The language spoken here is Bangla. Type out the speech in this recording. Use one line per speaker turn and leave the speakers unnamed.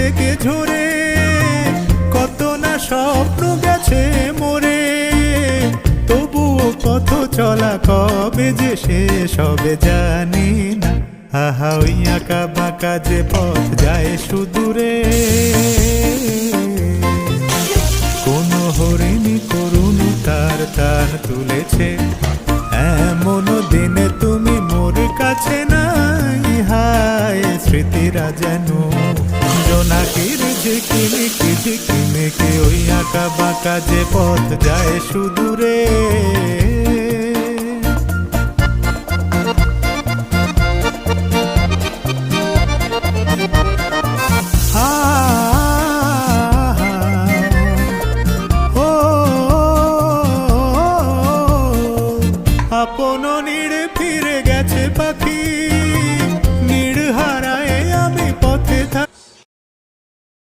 থেকে ঝরে, কত না স্বপ্ন গেছে মোরে। তবুও পথ চলা কবে যে শেষ হবে জানি না। আহা ওই আঁকা বাঁকা যে পথ যায় সুদূরে, কোন হরিণী করুণ তার টান তুলেছে। এমন দিনে তুমি মোর কাছে নাই, হায় স্মৃতিরা যেন জোনাকির ঝিকিমিকি ঝিকিমিকি। ওই আঁকা বাঁকা যে পথ যায় সুদূরে।